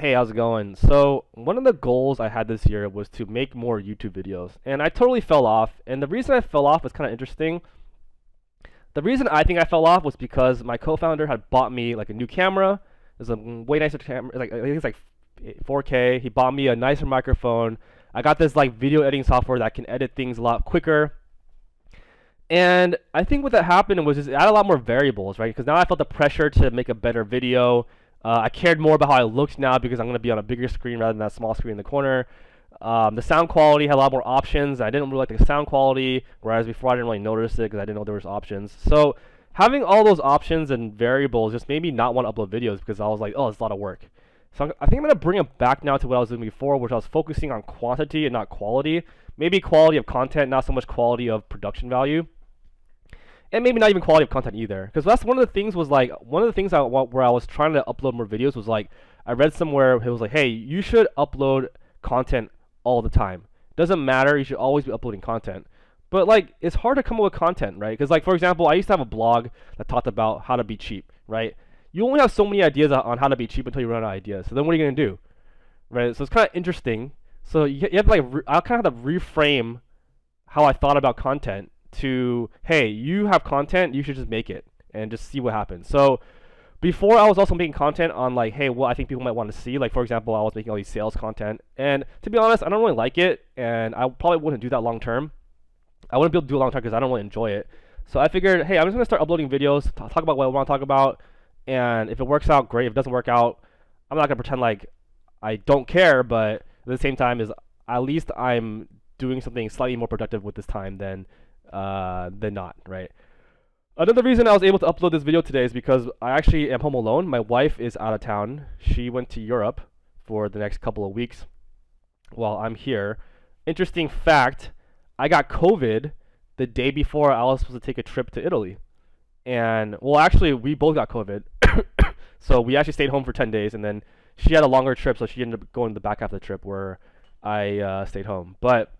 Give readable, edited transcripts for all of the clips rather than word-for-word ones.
Hey, how's it going? So, one of the goals I had this year was to make more YouTube videos, and I totally fell off. And the reason I fell off was kind of interesting. The reason I think I fell off was because my co-founder had bought me like a new camera. It's a way nicer camera. Like I think it's like 4K. He bought me a nicer microphone. I got this like video editing software that can edit things a lot quicker. And I think what that happened was just it added a lot more variables, right? Because now I felt the pressure to make a better video. I cared more about how I looked now because I'm going to be on a bigger screen rather than that small screen in the corner. The sound quality had a lot more options. I didn't really like the sound quality, whereas before I didn't really notice it because I didn't know there was options. So having all those options and variables just made me not want to upload videos because I was like, oh, it's a lot of work. So I think I'm going to bring it back now to what I was doing before, which I was focusing on quantity and not quality. Maybe quality of content, not so much quality of production value. And maybe not even quality of content either, because that's one of the things was like one of the things where I was trying to upload more videos was like I read somewhere it was like, hey, you should upload content all the time. Doesn't matter, you should always be uploading content. But like it's hard to come up with content, right? Because like for example, I used to have a blog that talked about how to be cheap, right? You only have so many ideas on how to be cheap until you run out of ideas. So then what are you gonna do, right? So it's kind of interesting. So you have to like I kind of have to reframe how I thought about content to, hey, you have content, you should just make it and just see what happens. So before I was also making content on like, hey, what I think people might want to see. Like for example, I was making all these sales content, and to be honest, I don't really like it, and I probably wouldn't do that long term. I wouldn't be able to do it long term because I don't really enjoy it. So I figured, hey, I'm just gonna start uploading videos, talk about what I want to talk about, and if it works out, great. If it doesn't work out, I'm not gonna pretend like I don't care, but at the same time, is at least I'm doing something slightly more productive with this time than not, right? Another reason I was able to upload this video today is because I actually am home alone. My wife is out of town. She went to Europe for the next couple of weeks while I'm here. Interesting fact, I got COVID the day before I was supposed to take a trip to Italy. And, well, actually, we both got COVID. So we actually stayed home for 10 days, and then she had a longer trip, so she ended up going to the back half of the trip where I stayed home. But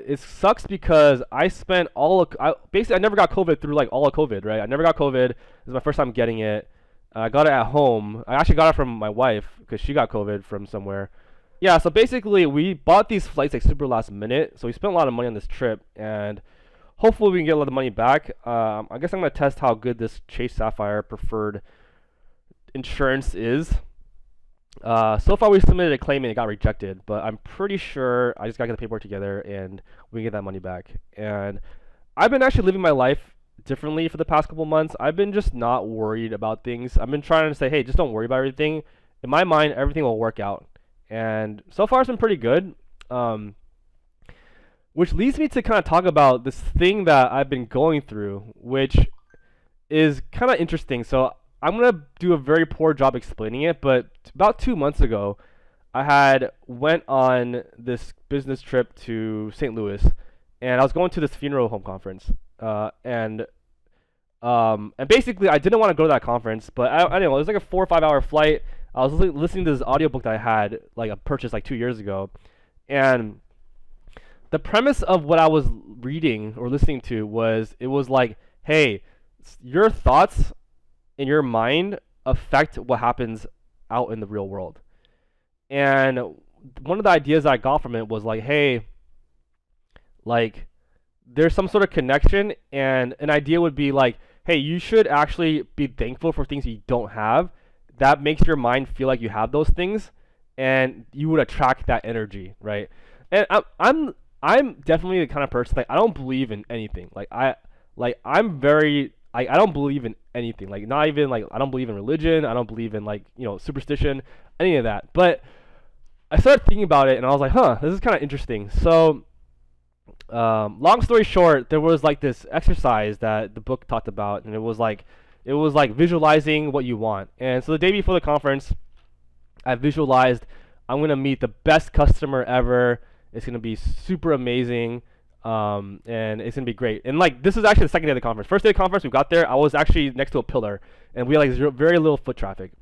it sucks because I spent basically I never got COVID through like all of COVID, right? I never got COVID. This is my first time getting it. I got it at home. I actually got it from my wife because she got COVID from somewhere. Yeah, so basically we bought these flights like super last minute, so we spent a lot of money on this trip, and hopefully we can get a lot of money back. I guess I'm gonna test how good this Chase Sapphire Preferred insurance is. So far we submitted a claim and it got rejected, but I'm pretty sure I just gotta get the paperwork together and we can get that money back. And I've been actually living my life differently for the past couple months. I've been just not worried about things. I've been trying to say, hey, just don't worry about everything. In my mind, everything will work out. And so far it's been pretty good. Which leads me to kind of talk about this thing that I've been going through, which is kind of interesting. So I'm going to do a very poor job explaining it, but about 2 months ago, I had went on this business trip to St. Louis, and I was going to this funeral home conference. And basically, I didn't want to go to that conference, but I don't know, it was like a 4 or 5 hour flight. I was listening to this audiobook that I had, like I purchased like 2 years ago, and the premise of what I was reading or listening to was, it was like, hey, your thoughts in your mind affect what happens out in the real world. And one of the ideas I got from it was like, hey, like there's some sort of connection, and an idea would be like, hey, you should actually be thankful for things you don't have. That makes your mind feel like you have those things, and you would attract that energy, right? And I'm definitely the kind of person, like I don't believe in anything. I'm very, I don't believe in anything. Like not even like I don't believe in religion. I don't believe in like, you know, superstition, any of that. But I started thinking about it and I was like, huh, this is kind of interesting. So long story short, there was like this exercise that the book talked about, and it was like visualizing what you want. And so the day before the conference, I visualized I'm gonna meet the best customer ever. It's gonna be super amazing. And it's gonna be great. And like this is actually the second day of the conference. First day of the conference, we got there. I was actually next to a pillar, and we had like very little foot traffic.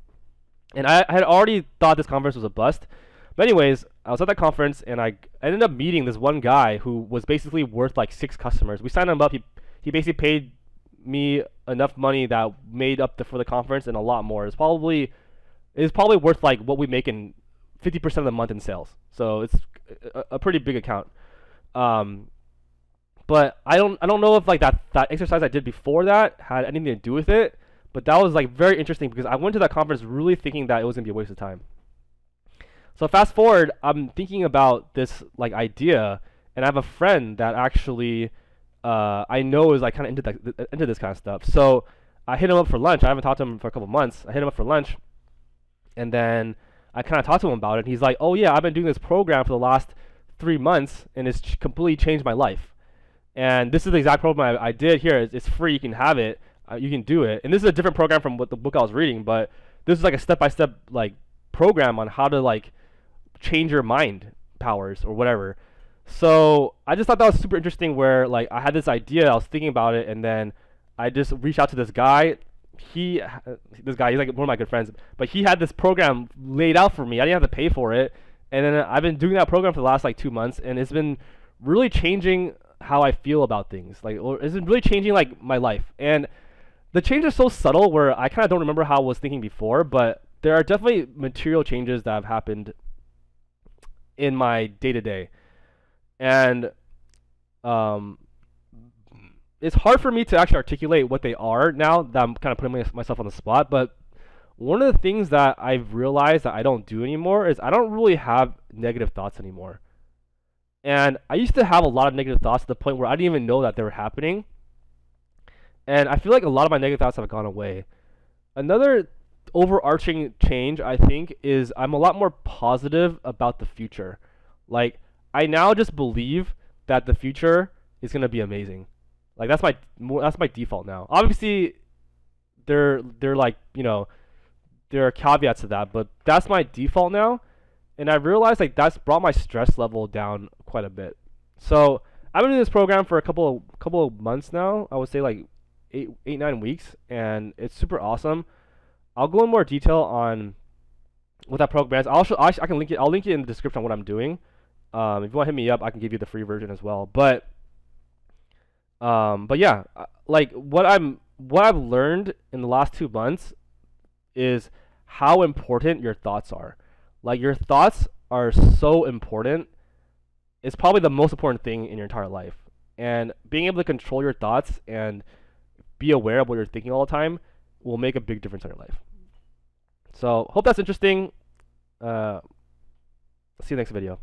And I had already thought this conference was a bust. But anyways, I was at that conference, and I ended up meeting this one guy who was basically worth like 6 customers. We signed him up. He basically paid me enough money that made up for the conference and a lot more. It's probably is probably worth like what we make in 50% of the month in sales. So it's a pretty big account. Um, but I don't know if like that exercise I did before that had anything to do with it. But that was like very interesting because I went to that conference really thinking that it was gonna be a waste of time. So fast forward, I'm thinking about this like idea, and I have a friend that actually I know is like kind of into this kind of stuff. So I hit him up for lunch. I haven't talked to him for a couple months. I hit him up for lunch, and then I kind of talked to him about it. He's like, "Oh yeah, I've been doing this program for the last 3 months, and it's completely changed my life." And this is the exact program I did here. It's free. You can have it. You can do it. And this is a different program from what the book I was reading, but this is like a step-by-step like program on how to like change your mind powers or whatever. So I just thought that was super interesting. Where like I had this idea, I was thinking about it, and then I just reached out to this guy. This guy, he's like one of my good friends, but he had this program laid out for me. I didn't have to pay for it, and then I've been doing that program for the last like 2 months, and it's been really changing how I feel about things. Like, or it's been really changing like my life. And the change is so subtle where I kind of don't remember how I was thinking before, but there are definitely material changes that have happened in my day to day, and um, it's hard for me to actually articulate what they are now that I'm kind of putting myself on the spot. But one of the things that I've realized that I don't do anymore is I don't really have negative thoughts anymore. And I used to have a lot of negative thoughts to the point where I didn't even know that they were happening. And I feel like a lot of my negative thoughts have gone away. Another overarching change, I think, is I'm a lot more positive about the future. Like, I now just believe that the future is gonna be amazing. Like that's my default now. Obviously, they're like there are caveats to that, but that's my default now. And I realized like that's brought my stress level down quite a bit. So I've been in this program for a couple of months now. I would say like 9 weeks, and it's super awesome. I'll go in more detail on what that program is. I can link it. I'll link it in the description on what I'm doing. If you want to hit me up, I can give you the free version as well. But yeah, like what I've learned in the last 2 months is how important your thoughts are. Like your thoughts are so important. It's probably the most important thing in your entire life. And being able to control your thoughts and be aware of what you're thinking all the time will make a big difference in your life. So hope that's interesting. See you next video.